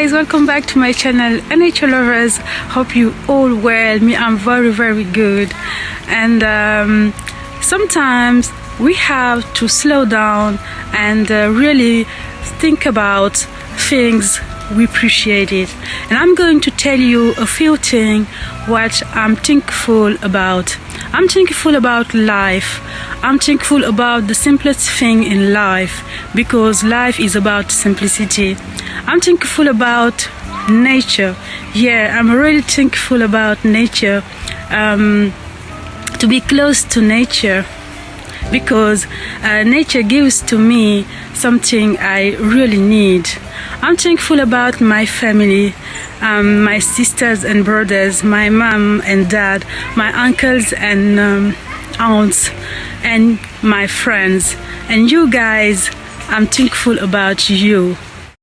guys, welcome back to my channel, nature lovers. Hope you all well. Me, I'm very good. And sometimes we have to slow down and really think about things we appreciate it. And I'm going to tell you a few things what I'm thankful about. I'm thankful about life. I'm thankful about the simplest thing in life, because life is about simplicity. I'm thankful about nature. Yeah, I'm really thankful about nature, to be close to nature, because nature gives to me something I really need. I'm thankful about my family, my sisters and brothers, my mom and dad, my uncles and aunts, and my friends. And you guys, I'm thankful about you.